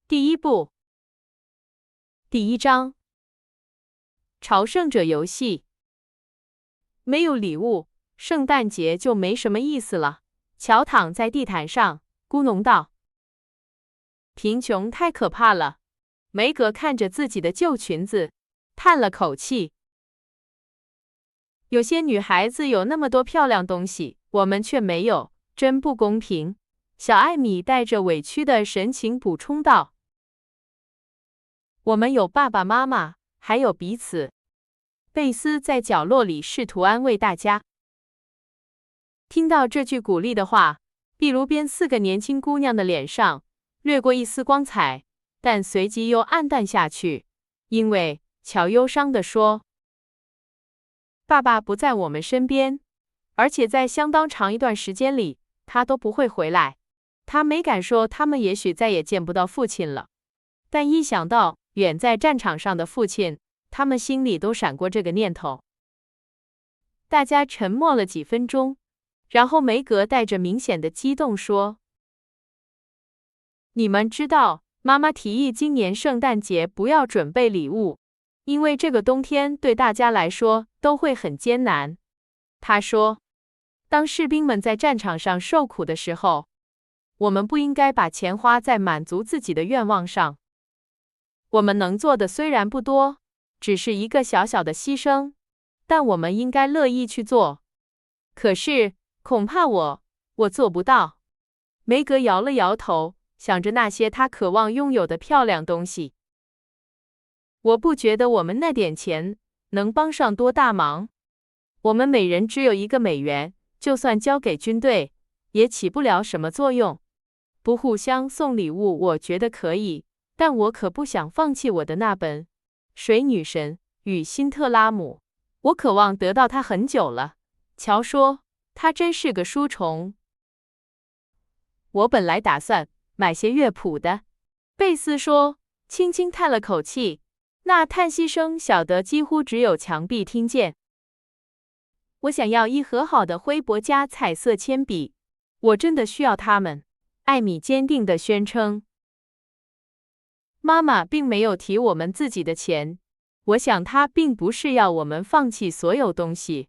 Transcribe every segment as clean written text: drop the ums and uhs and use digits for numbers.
第一部，第一章，朝圣者游戏。没有礼物，圣诞节就没什么意思了。乔躺在地毯上，咕哝道：“贫穷太可怕了。”梅格看着自己的旧裙子，叹了口气。有些女孩子有那么多漂亮东西，我们却没有，真不公平。小艾米带着委屈的神情补充道：“我们有爸爸妈妈，还有彼此。”贝斯在角落里试图安慰大家。听到这句鼓励的话，壁炉边4个年轻姑娘的脸上掠过一丝光彩，但随即又暗淡下去，因为乔忧伤地说：“爸爸不在我们身边，而且在相当长一段时间里，他都不会回来。”他没敢说他们也许再也见不到父亲了，但一想到远在战场上的父亲，他们心里都闪过这个念头。大家沉默了几分钟，然后梅格带着明显的激动说：“你们知道，妈妈提议今年圣诞节不要准备礼物，因为这个冬天对大家来说都会很艰难。”她说：“当士兵们在战场上受苦的时候，我们不应该把钱花在满足自己的愿望上。我们能做的虽然不多，只是一个小小的牺牲，但我们应该乐意去做。可是，恐怕我做不到。”梅格摇了摇头，想着那些他渴望拥有的漂亮东西。我不觉得我们那点钱能帮上多大忙。我们每人只有1个美元，就算交给军队，也起不了什么作用。不互相送礼物，我觉得可以，但我可不想放弃我的那本《水女神与辛特拉姆》，我渴望得到它很久了。乔说，他真是个书虫。我本来打算买些乐谱的，贝斯说，轻轻叹了口气，那叹息声小得几乎只有墙壁听见。我想要1盒好的灰伯加彩色铅笔，我真的需要它们。艾米坚定地宣称。妈妈并没有提我们自己的钱，我想她并不是要我们放弃所有东西，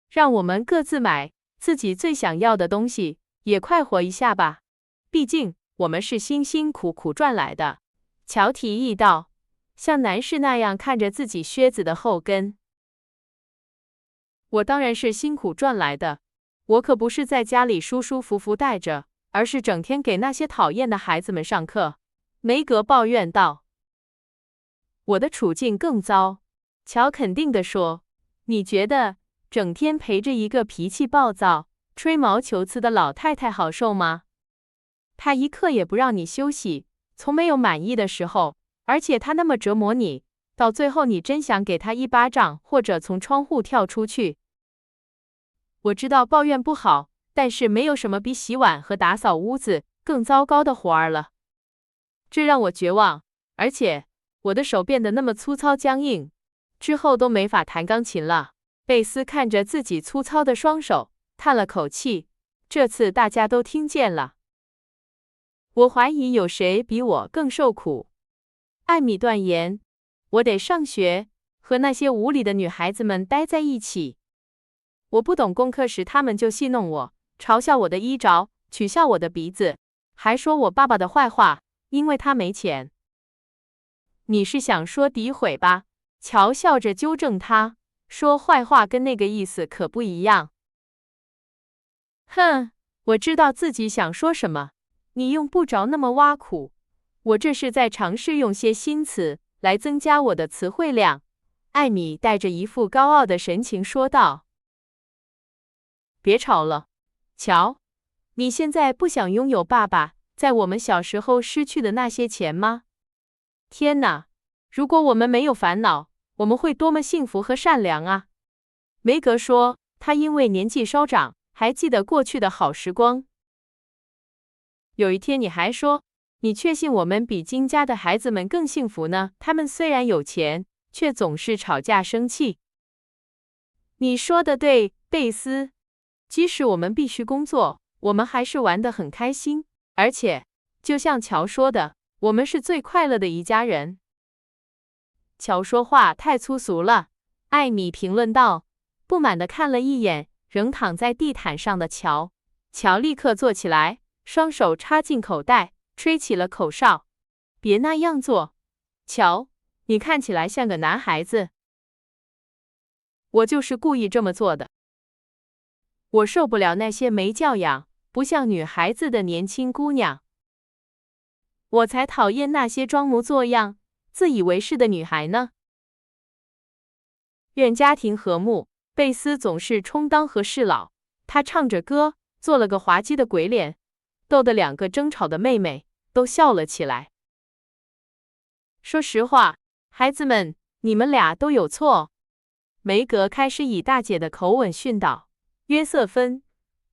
让我们各自买自己最想要的东西，也快活一下吧。毕竟我们是辛辛苦苦赚来的。乔提议道，像男士那样看着自己靴子的后跟。我当然是辛苦赚来的，我可不是在家里舒舒服服待着，而是整天给那些讨厌的孩子们上课。梅格抱怨道。我的处境更糟，乔肯定地说。你觉得整天陪着一个脾气暴躁、吹毛求疵的老太太好受吗？她一刻也不让你休息，从没有满意的时候，而且她那么折磨你，到最后你真想给她一巴掌，或者从窗户跳出去。我知道抱怨不好，但是没有什么比洗碗和打扫屋子更糟糕的活儿了。这让我绝望，而且我的手变得那么粗糙僵硬，之后都没法弹钢琴了。贝斯看着自己粗糙的双手，叹了口气。这次大家都听见了。我怀疑有谁比我更受苦。艾米断言，我得上学，和那些无理的女孩子们待在一起。我不懂功课时，他们就戏弄我，嘲笑我的衣着，取笑我的鼻子，还说我爸爸的坏话，因为他没钱。你是想说诋毁吧？乔笑着纠正他，说坏话跟那个意思可不一样。哼，我知道自己想说什么，你用不着那么挖苦。我这是在尝试用些新词来增加我的词汇量。艾米带着一副高傲的神情说道。别吵了，乔，你现在不想拥有爸爸在我们小时候失去的那些钱吗？天哪，如果我们没有烦恼，我们会多么幸福和善良啊！梅格说，他因为年纪稍长，还记得过去的好时光。有一天你还说，你确信我们比金家的孩子们更幸福呢？他们虽然有钱，却总是吵架生气。你说的对，贝斯。即使我们必须工作，我们还是玩得很开心。而且，就像乔说的，我们是最快乐的一家人。乔说话太粗俗了，艾米评论道，不满地看了一眼仍躺在地毯上的乔。乔立刻坐起来，双手插进口袋，吹起了口哨。别那样做，乔，你看起来像个男孩子。我就是故意这么做的。我受不了那些没教养、不像女孩子的年轻姑娘。我才讨厌那些装模作样、自以为是的女孩呢。愿家庭和睦。贝斯总是充当和事佬，他唱着歌，做了个滑稽的鬼脸，逗得两个争吵的妹妹都笑了起来。说实话，孩子们，你们俩都有错。梅格开始以大姐的口吻训导约瑟芬，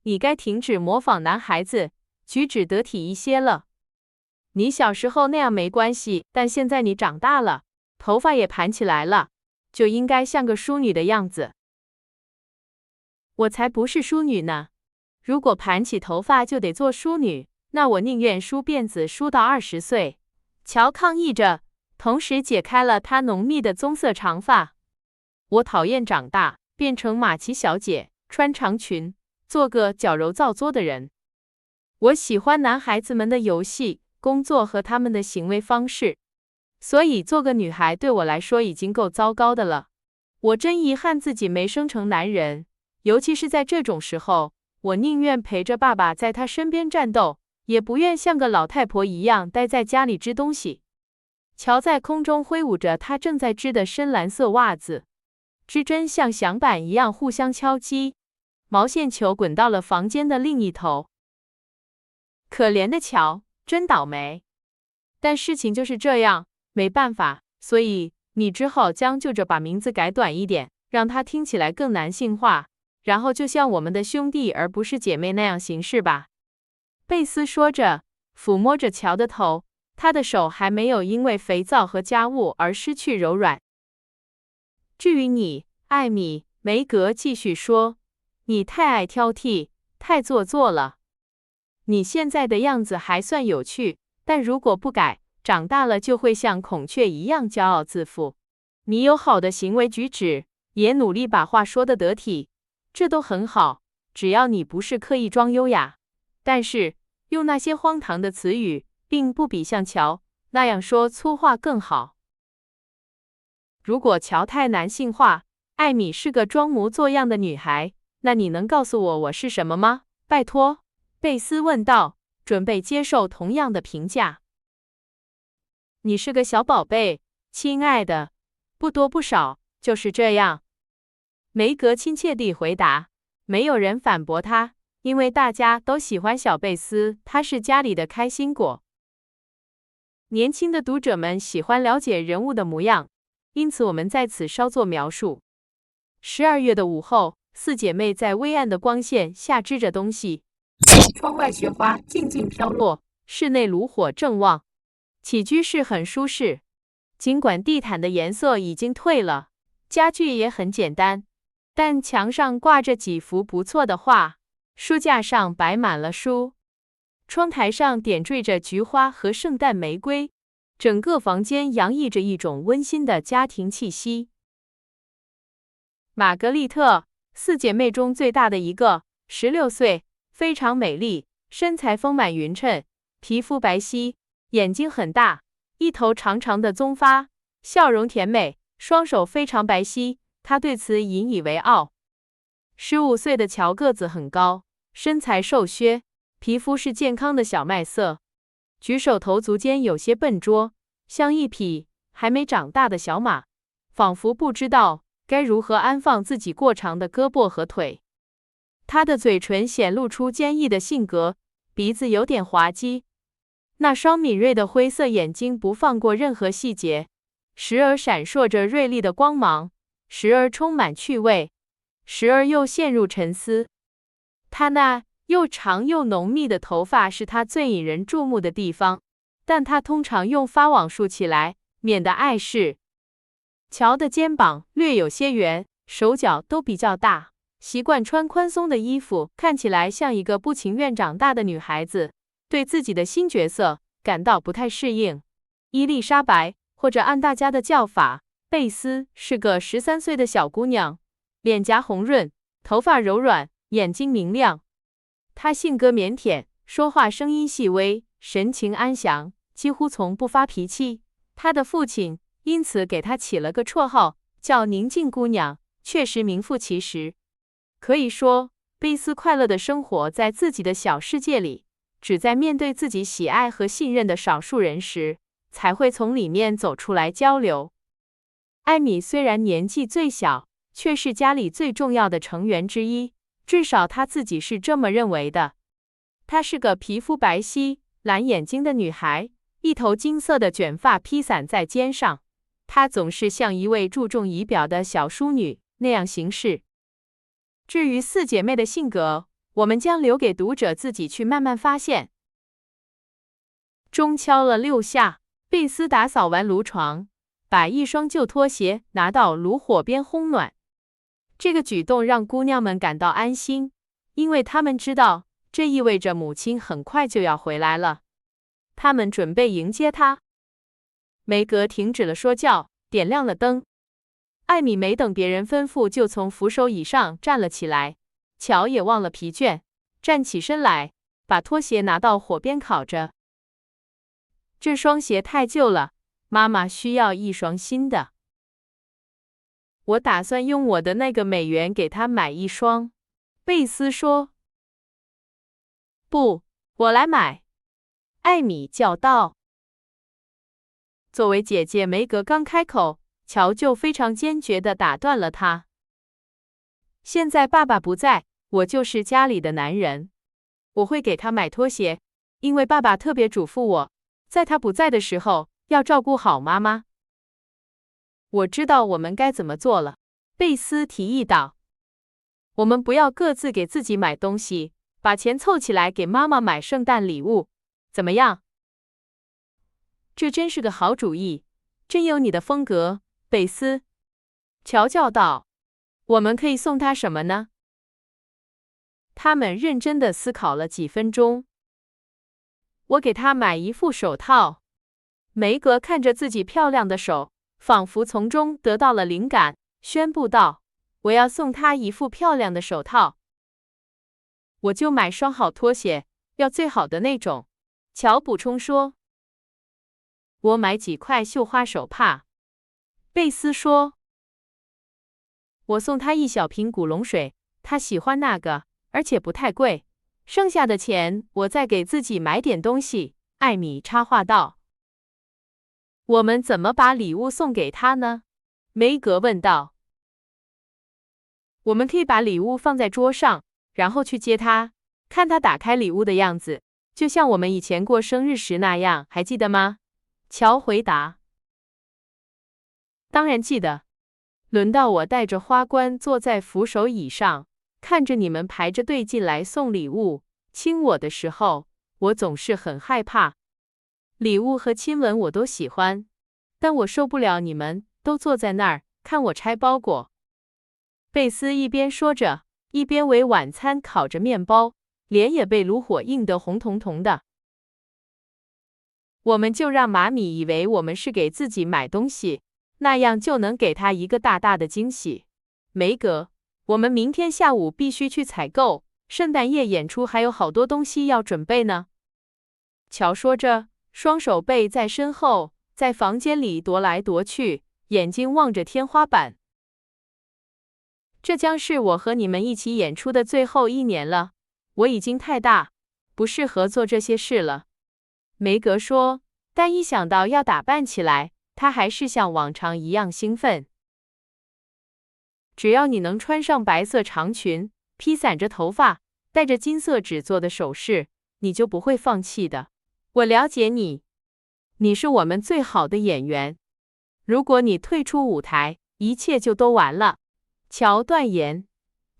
你该停止模仿男孩子，举止得体一些了。你小时候那样没关系，但现在你长大了，头发也盘起来了，就应该像个淑女的样子。我才不是淑女呢！如果盘起头发就得做淑女，那我宁愿梳辫子梳到20岁。乔抗议着，同时解开了她浓密的棕色长发。我讨厌长大，变成马奇小姐，穿长裙，做个矫揉造作的人。我喜欢男孩子们的游戏、工作和他们的行为方式，所以做个女孩对我来说已经够糟糕的了。我真遗憾自己没生成男人。尤其是在这种时候，我宁愿陪着爸爸在他身边战斗，也不愿像个老太婆一样待在家里织东西。乔在空中挥舞着他正在织的深蓝色袜子，织针像响板一样互相敲击，毛线球滚到了房间的另一头。可怜的乔，真倒霉。但事情就是这样，没办法，所以你只好将就着把名字改短一点，让它听起来更男性化。然后就像我们的兄弟而不是姐妹那样行事吧。贝斯说着，抚摸着乔的头，他的手还没有因为肥皂和家务而失去柔软。至于你，艾米，梅格继续说，你太爱挑剔，太做作了。你现在的样子还算有趣，但如果不改，长大了就会像孔雀一样骄傲自负。你有好的行为举止，也努力把话说得得体。这都很好，只要你不是刻意装优雅。但是，用那些荒唐的词语，并不比像乔那样说粗话更好。如果乔太男性化，艾米是个装模作样的女孩，那你能告诉我是什么吗？拜托，贝斯问道，准备接受同样的评价。你是个小宝贝，亲爱的，不多不少，就是这样。梅格亲切地回答，没有人反驳他，因为大家都喜欢小贝斯，他是家里的开心果。年轻的读者们喜欢了解人物的模样，因此我们在此稍作描述。12月的午后，4姐妹在微暗的光线下织着东西，窗外雪花静静飘落，室内炉火正旺，起居室很舒适。尽管地毯的颜色已经褪了，家具也很简单。但墙上挂着几幅不错的画，书架上摆满了书，窗台上点缀着菊花和圣诞玫瑰，整个房间洋溢着一种温馨的家庭气息。玛格丽特，4姐妹中最大的一个，16岁，非常美丽，身材丰满匀称，皮肤白皙，眼睛很大，一头长长的棕发，笑容甜美，双手非常白皙。他对此引以为傲。15岁的乔个子很高，身材瘦削，皮肤是健康的小麦色，举手投足间有些笨拙，像一匹还没长大的小马，仿佛不知道该如何安放自己过长的胳膊和腿。他的嘴唇显露出坚毅的性格，鼻子有点滑稽，那双敏锐的灰色眼睛不放过任何细节，时而闪烁着锐利的光芒，时而充满趣味，时而又陷入沉思。他那又长又浓密的头发是他最引人注目的地方，但他通常用发网束起来，免得碍事。乔的肩膀略有些圆，手脚都比较大，习惯穿宽松的衣服，看起来像一个不情愿长大的女孩子。对自己的新角色，感到不太适应。伊丽莎白，或者按大家的叫法，贝斯，是个13岁的小姑娘，脸颊红润，头发柔软，眼睛明亮。她性格腼腆，说话声音细微，神情安详，几乎从不发脾气。她的父亲因此给她起了个绰号，叫宁静姑娘，确实名副其实。可以说，贝斯快乐地生活在自己的小世界里，只在面对自己喜爱和信任的少数人时，才会从里面走出来交流。艾米虽然年纪最小，却是家里最重要的成员之一，至少她自己是这么认为的。她是个皮肤白皙、蓝眼睛的女孩，一头金色的卷发披散在肩上。她总是像一位注重仪表的小淑女那样行事。至于四姐妹的性格，我们将留给读者自己去慢慢发现。钟敲了6下，贝斯打扫完炉床，把一双旧拖鞋拿到炉火边烘暖。这个举动让姑娘们感到安心，因为她们知道这意味着母亲很快就要回来了。她们准备迎接她。梅格停止了说教，点亮了灯。艾米没等别人吩咐，就从扶手椅上站了起来。乔也忘了疲倦，站起身来，把拖鞋拿到火边烤着。这双鞋太旧了，妈妈需要一双新的。我打算用我的那个美元给她买一双。贝斯说。不，我来买。艾米叫道。作为姐姐，梅格刚开口，乔就非常坚决地打断了她。现在爸爸不在，我就是家里的男人。我会给他买拖鞋，因为爸爸特别嘱咐我，在他不在的时候要照顾好妈妈。我知道我们该怎么做了，贝斯提议道。我们不要各自给自己买东西，把钱凑起来给妈妈买圣诞礼物，怎么样？这真是个好主意，真有你的风格，贝斯。乔叫道。我们可以送她什么呢？他们认真地思考了几分钟。我给她买一副手套。梅格看着自己漂亮的手，仿佛从中得到了灵感，宣布道：我要送她一副漂亮的手套。我就买双好拖鞋，要最好的那种。乔补充说。我买几块绣花手帕。贝斯说。我送她一小瓶古龙水，她喜欢那个，而且不太贵。剩下的钱我再给自己买点东西。艾米插话道。我们怎么把礼物送给她呢？梅格问道。我们可以把礼物放在桌上，然后去接她，看她打开礼物的样子，就像我们以前过生日时那样，还记得吗？乔回答。当然记得。轮到我带着花冠坐在扶手椅上，看着你们排着队进来送礼物，亲我的时候，我总是很害怕。礼物和亲吻我都喜欢，但我受不了你们都坐在那儿看我拆包裹。贝斯一边说着，一边为晚餐烤着面包，脸也被炉火映得红彤彤的。我们就让马米以为我们是给自己买东西，那样就能给他一个大大的惊喜。梅格，我们明天下午必须去采购，圣诞夜演出还有好多东西要准备呢。乔说着，双手背在身后，在房间里踱来踱去，眼睛望着天花板。这将是我和你们一起演出的最后1年了，我已经太大，不适合做这些事了。梅格说，但一想到要打扮起来，她还是像往常一样兴奋。只要你能穿上白色长裙，披散着头发，戴着金色纸做的首饰，你就不会放弃的。我了解你，你是我们最好的演员。如果你退出舞台，一切就都完了。乔断言，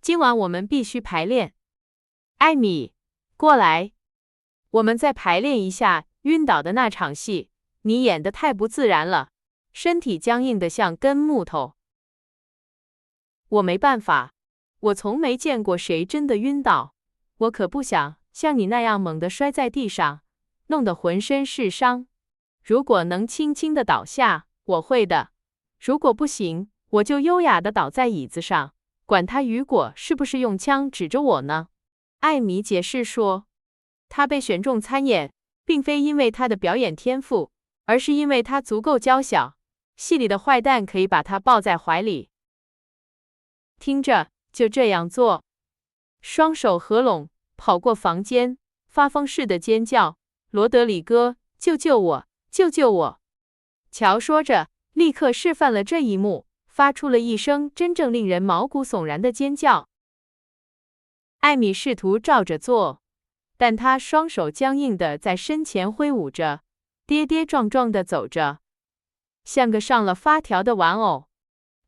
今晚我们必须排练。艾米，过来，我们再排练一下晕倒的那场戏，你演得太不自然了，身体僵硬得像根木头。我没办法，我从没见过谁真的晕倒，我可不想像你那样猛地摔在地上，弄得浑身是伤。如果能轻轻的倒下，我会的；如果不行，我就优雅的倒在椅子上，管他雨果是不是用枪指着我呢。艾米解释说，他被选中参演，并非因为他的表演天赋，而是因为他足够娇小，戏里的坏蛋可以把他抱在怀里。听着，就这样做。双手合拢，跑过房间，发疯似的尖叫：“罗德里戈，救救我！救救我！”乔说着，立刻示范了这一幕，发出了一声真正令人毛骨悚然的尖叫。艾米试图照着做，但她双手僵硬的在身前挥舞着，跌跌撞撞的走着，像个上了发条的玩偶。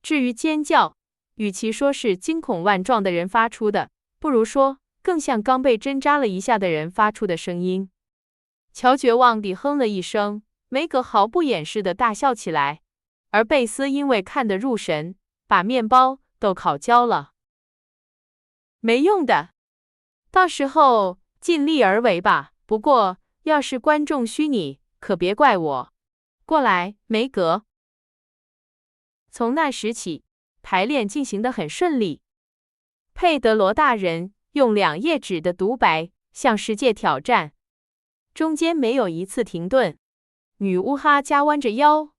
至于尖叫，与其说是惊恐万状的人发出的，不如说更像刚被针扎了一下的人发出的声音。乔绝望地哼了一声，梅格毫不掩饰地大笑起来，而贝斯因为看得入神，把面包都烤焦了。没用的，到时候尽力而为吧。不过要是观众虚你，可别怪我。过来，梅格。从那时起，排练进行得很顺利。佩德罗大人用2页纸的独白向世界挑战，中间没有一次停顿。女巫哈加弯着腰，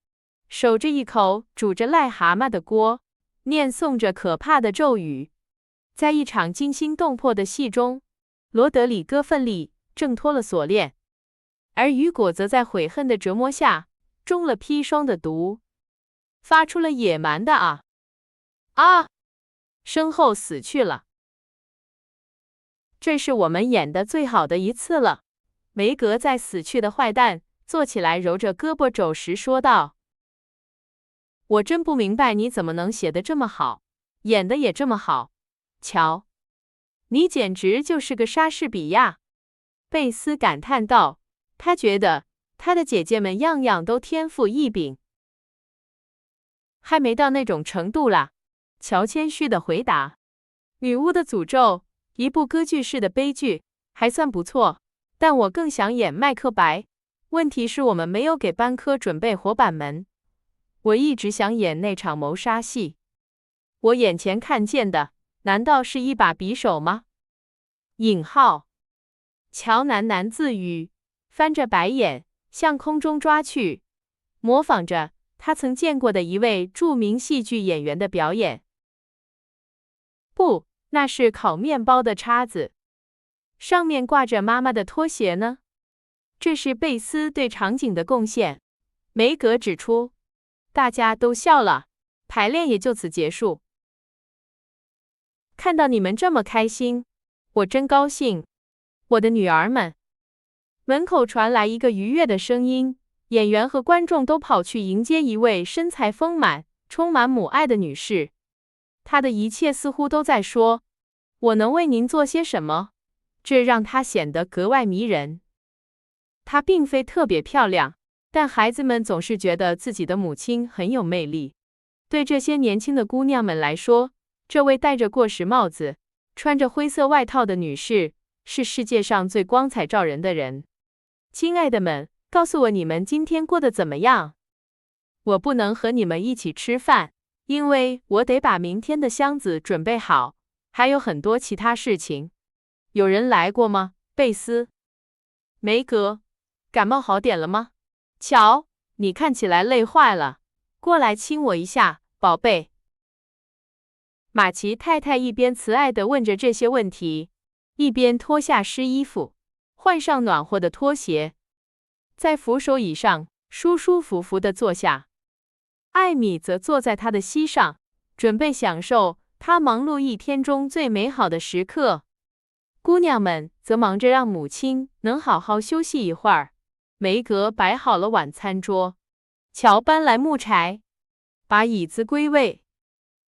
守着一口煮着癞蛤蟆的锅，念诵着可怕的咒语。在一场惊心动魄的戏中，罗德里戈奋力挣脱了锁链，而雨果则在悔恨的折磨下中了砒霜的毒，发出了野蛮的啊啊，身后死去了。这是我们演的最好的一次了。梅格在死去的坏蛋坐起来揉着胳膊肘时说道：“我真不明白你怎么能写得这么好，演得也这么好。瞧，你简直就是个莎士比亚。”贝斯感叹道，他觉得他的姐姐们样样都天赋异禀。还没到那种程度啦，乔谦虚地回答。女巫的诅咒，一部歌剧式的悲剧，还算不错，但我更想演麦克白。问题是我们没有给班科准备活板门。我一直想演那场谋杀戏。我眼前看见的，难道是一把匕首吗？引号。乔喃喃自语，翻着白眼向空中抓去，模仿着他曾见过的一位著名戏剧演员的表演。不，那是烤面包的叉子，上面挂着妈妈的拖鞋呢。这是贝斯对场景的贡献，梅格指出。大家都笑了，排练也就此结束。看到你们这么开心，我真高兴，我的女儿们。门口传来一个愉悦的声音，演员和观众都跑去迎接一位身材丰满、充满母爱的女士。她的一切似乎都在说：“我能为您做些什么？”这让她显得格外迷人。她并非特别漂亮，但孩子们总是觉得自己的母亲很有魅力。对这些年轻的姑娘们来说，这位戴着过时帽子、穿着灰色外套的女士是世界上最光彩照人的人。亲爱的们，告诉我你们今天过得怎么样？我不能和你们一起吃饭，因为我得把明天的箱子准备好，还有很多其他事情。有人来过吗？贝斯、梅格，感冒好点了吗？乔，你看起来累坏了，过来亲我一下，宝贝。马奇太太一边慈爱地问着这些问题，一边脱下湿衣服，换上暖和的拖鞋，在扶手椅上舒舒服服地坐下。艾米则坐在他的膝上，准备享受他忙碌一天中最美好的时刻。姑娘们则忙着让母亲能好好休息一会儿。梅格摆好了晚餐桌，乔搬来木柴，把椅子归位，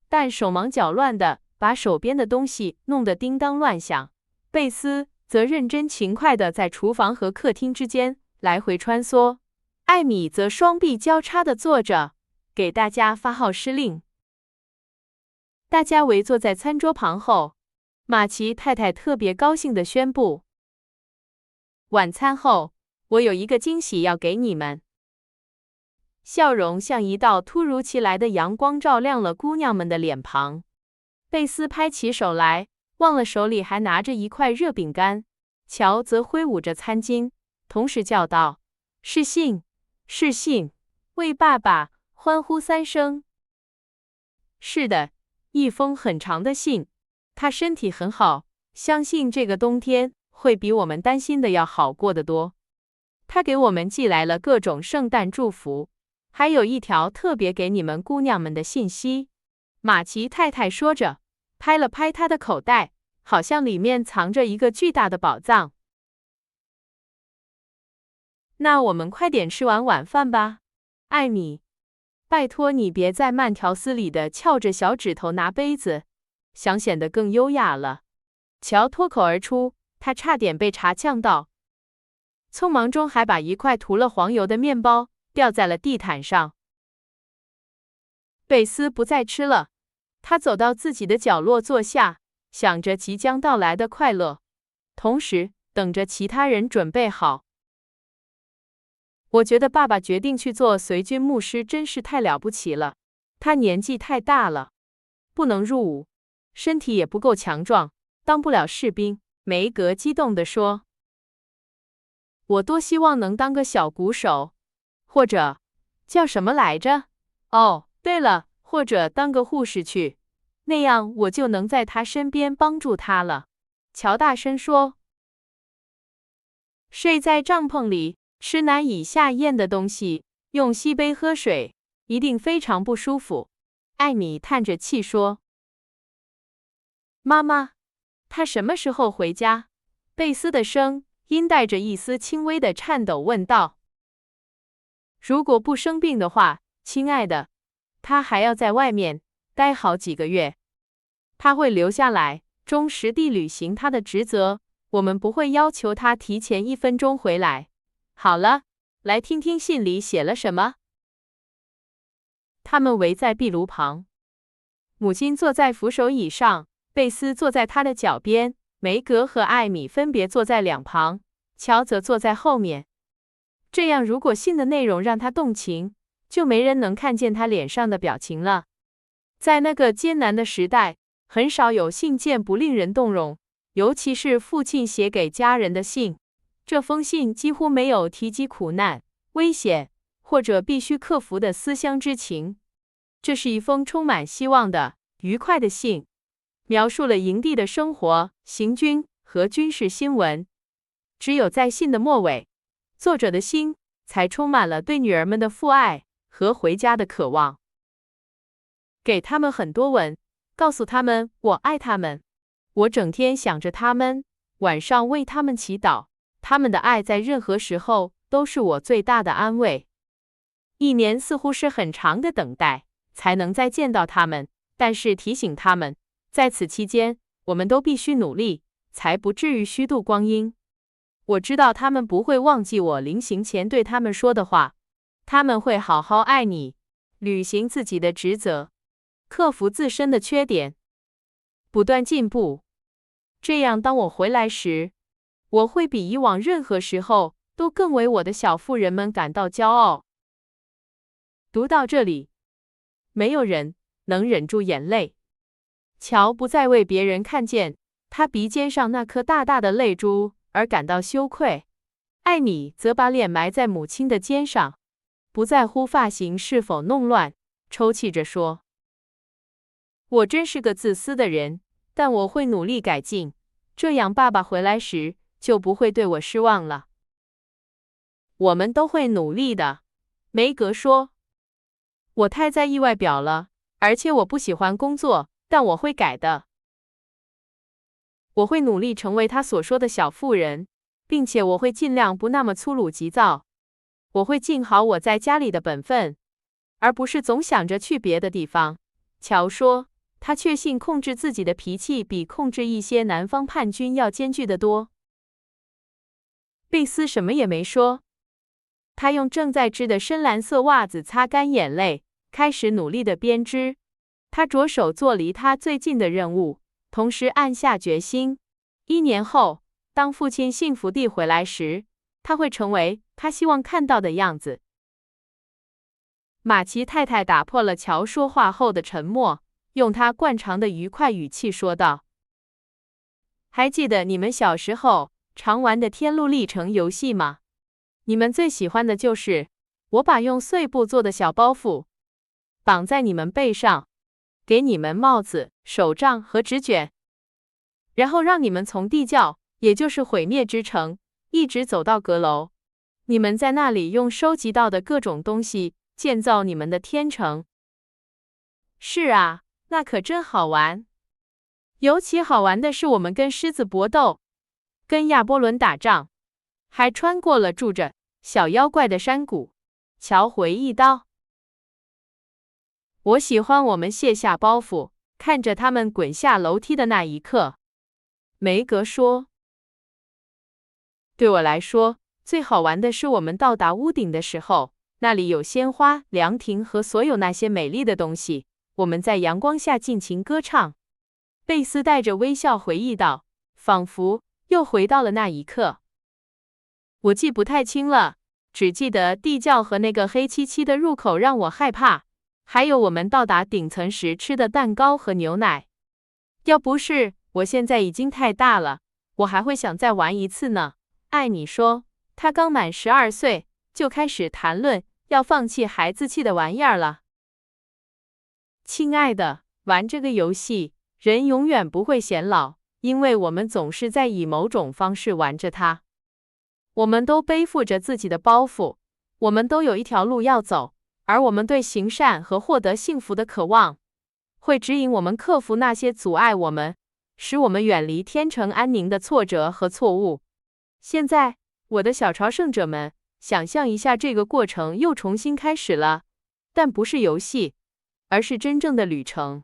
但手忙脚乱的把手边的东西弄得叮当乱响。贝斯则认真勤快的在厨房和客厅之间来回穿梭，艾米则双臂交叉的坐着，给大家发号施令。大家围坐在餐桌旁后，马奇太太特别高兴地宣布：晚餐后，我有一个惊喜要给你们。笑容像一道突如其来的阳光，照亮了姑娘们的脸庞。贝斯拍起手来，忘了手里还拿着一块热饼干。乔则挥舞着餐巾，同时叫道：“是信，是信！”为爸爸欢呼3声。是的，一封很长的信。他身体很好，相信这个冬天会比我们担心的要好过得多。他给我们寄来了各种圣诞祝福，还有一条特别给你们姑娘们的信息。马奇太太说着，拍了拍她的口袋，好像里面藏着一个巨大的宝藏。那我们快点吃完晚饭吧，艾米。拜托你别再慢条斯理地翘着小指头拿杯子，想显得更优雅了。乔脱口而出，他差点被茶呛到，匆忙中还把一块涂了黄油的面包掉在了地毯上。贝斯不再吃了，他走到自己的角落坐下，想着即将到来的快乐，同时等着其他人准备好。我觉得爸爸决定去做随军牧师真是太了不起了。他年纪太大了，不能入伍，身体也不够强壮，当不了士兵。梅格激动地说：“我多希望能当个小鼓手，或者叫什么来着？哦，对了，或者当个护士去，那样我就能在他身边帮助他了。”乔大声说：“睡在帐篷里，吃难以下咽的东西，用锡杯喝水，一定非常不舒服。”艾米叹着气说：“妈妈，他什么时候回家？”贝斯的声音带着一丝轻微的颤抖问道：“如果不生病的话，亲爱的，他还要在外面待好几个月。他会留下来，忠实地履行他的职责。我们不会要求他提前1分钟回来。好了，来听听信里写了什么。”他们围在壁炉旁，母亲坐在扶手椅上，贝斯坐在她的脚边，梅格和艾米分别坐在两旁，乔则坐在后面。这样，如果信的内容让他动情，就没人能看见他脸上的表情了。在那个艰难的时代，很少有信件不令人动容，尤其是父亲写给家人的信。这封信几乎没有提及苦难、危险或者必须克服的思乡之情。这是一封充满希望的、愉快的信，描述了营地的生活、行军和军事新闻。只有在信的末尾，作者的心才充满了对女儿们的父爱和回家的渴望。给他们很多吻，告诉他们我爱他们。我整天想着他们，晚上为他们祈祷。他们的爱在任何时候都是我最大的安慰。1年似乎是很长的等待，才能再见到他们，但是提醒他们，在此期间，我们都必须努力，才不至于虚度光阴。我知道他们不会忘记我临行前对他们说的话，他们会好好爱你，履行自己的职责，克服自身的缺点，不断进步。这样，当我回来时，我会比以往任何时候都更为我的小妇人们感到骄傲。读到这里，没有人能忍住眼泪。乔不再为别人看见他鼻尖上那颗大大的泪珠而感到羞愧，艾米则把脸埋在母亲的肩上，不在乎发型是否弄乱，抽泣着说：“我真是个自私的人，但我会努力改进，这样爸爸回来时就不会对我失望了。”我们都会努力的，梅格说。我太在意外表了，而且我不喜欢工作，但我会改的。我会努力成为他所说的小妇人，并且我会尽量不那么粗鲁急躁。我会尽好我在家里的本分，而不是总想着去别的地方。乔说，他确信控制自己的脾气比控制一些南方叛军要艰巨得多。贝斯什么也没说，他用正在织的深蓝色袜子擦干眼泪，开始努力的编织。他着手做离他最近的任务，同时暗下决心。1年后，当父亲幸福地回来时，它会成为他希望看到的样子。马奇太太打破了乔说话后的沉默，用她惯常的愉快语气说道：“还记得你们小时候常玩的天路历程游戏吗？你们最喜欢的就是我把用碎布做的小包袱绑在你们背上，给你们帽子、手杖和纸卷，然后让你们从地窖，也就是毁灭之城，一直走到阁楼。你们在那里用收集到的各种东西建造你们的天城。是啊，那可真好玩。尤其好玩的是我们跟狮子搏斗，跟亚波伦打仗，还穿过了住着小妖怪的山谷。”乔回忆道。我喜欢我们卸下包袱，看着他们滚下楼梯的那一刻。梅格说。对我来说，最好玩的是我们到达屋顶的时候，那里有鲜花、凉亭和所有那些美丽的东西，我们在阳光下尽情歌唱。贝斯带着微笑回忆道，仿佛又回到了那一刻。我记不太清了，只记得地窖和那个黑漆漆的入口让我害怕，还有我们到达顶层时吃的蛋糕和牛奶。要不是我现在已经太大了，我还会想再玩一次呢。艾米说，她刚满12岁，就开始谈论要放弃孩子气的玩意儿了。亲爱的，玩这个游戏，人永远不会显老，因为我们总是在以某种方式玩着它。我们都背负着自己的包袱，我们都有一条路要走，而我们对行善和获得幸福的渴望，会指引我们克服那些阻碍我们，使我们远离天成安宁的挫折和错误。现在，我的小朝圣者们，想象一下这个过程又重新开始了，但不是游戏，而是真正的旅程。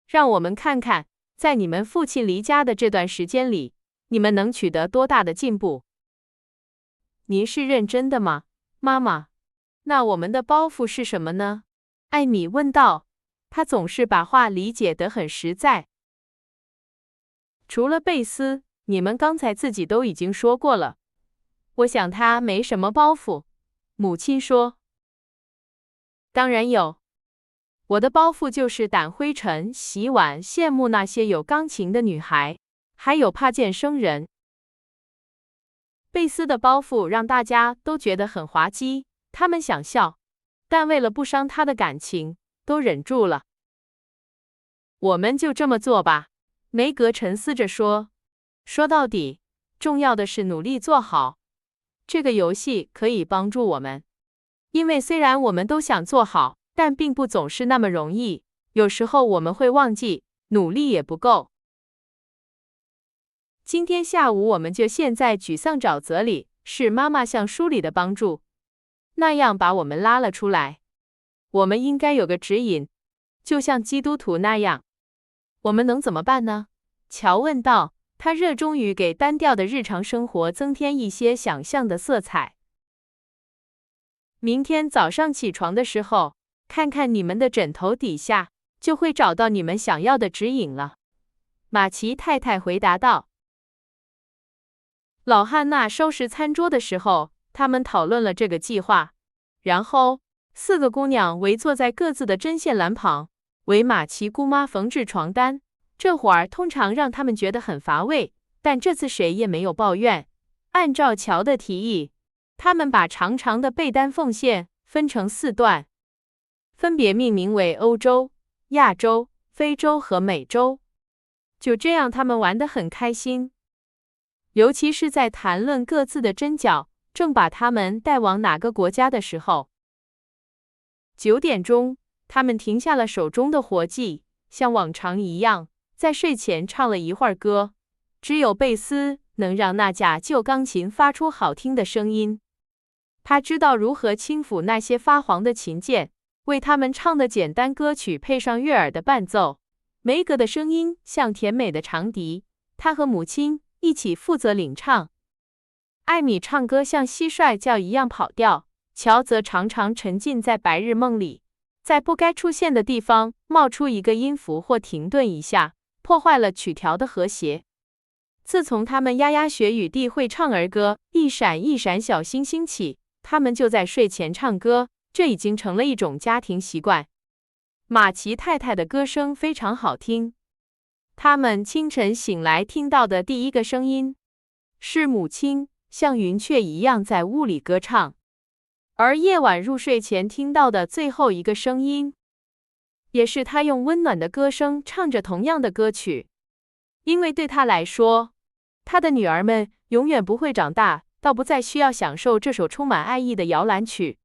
让我们看看，在你们父亲离家的这段时间里，你们能取得多大的进步。您是认真的吗，妈妈？那我们的包袱是什么呢？艾米问道。她总是把话理解得很实在。除了贝斯，你们刚才自己都已经说过了。我想他没什么包袱，母亲说。当然有。我的包袱就是掸灰尘、洗碗，羡慕那些有钢琴的女孩，还有怕见生人。贝斯的包袱让大家都觉得很滑稽，他们想笑，但为了不伤他的感情，都忍住了。我们就这么做吧，梅格沉思着说。说到底，重要的是努力做好。这个游戏可以帮助我们，因为虽然我们都想做好，但并不总是那么容易，有时候我们会忘记，努力也不够。今天下午我们就陷在沮丧沼泽里，是妈妈向书里的帮助，那样把我们拉了出来。我们应该有个指引，就像基督徒那样。我们能怎么办呢？乔问道，他热衷于给单调的日常生活增添一些想象的色彩。明天早上起床的时候，看看你们的枕头底下，就会找到你们想要的指引了。马奇太太回答道。老汉娜收拾餐桌的时候，他们讨论了这个计划。然后，4个姑娘围坐在各自的针线篮旁，为马奇姑妈缝制床单。这会儿通常让他们觉得很乏味，但这次谁也没有抱怨。按照乔的提议，他们把长长的被单缝线分成4段，分别命名为欧洲、亚洲、非洲和美洲。就这样，他们玩得很开心。尤其是在谈论各自的针脚正把他们带往哪个国家的时候。9点钟，他们停下了手中的活计，像往常一样，在睡前唱了一会儿歌。只有贝斯能让那架旧钢琴发出好听的声音。他知道如何轻抚那些发黄的琴键，为他们唱的简单歌曲配上悦耳的伴奏。梅格的声音像甜美的长笛，他和母亲一起负责领唱。艾米唱歌像蟋蟀叫一样跑调，乔则常常沉浸在白日梦里，在不该出现的地方冒出一个音符或停顿一下，破坏了曲调的和谐。自从他们牙牙学语地会唱儿歌，一闪一闪小星星起，他们就在睡前唱歌，这已经成了一种家庭习惯。马奇太太的歌声非常好听。他们清晨醒来听到的第一个声音，是母亲像云雀一样在屋里歌唱，而夜晚入睡前听到的最后一个声音，也是他用温暖的歌声唱着同样的歌曲。因为对他来说，他的女儿们永远不会长大，到不再需要享受这首充满爱意的摇篮曲。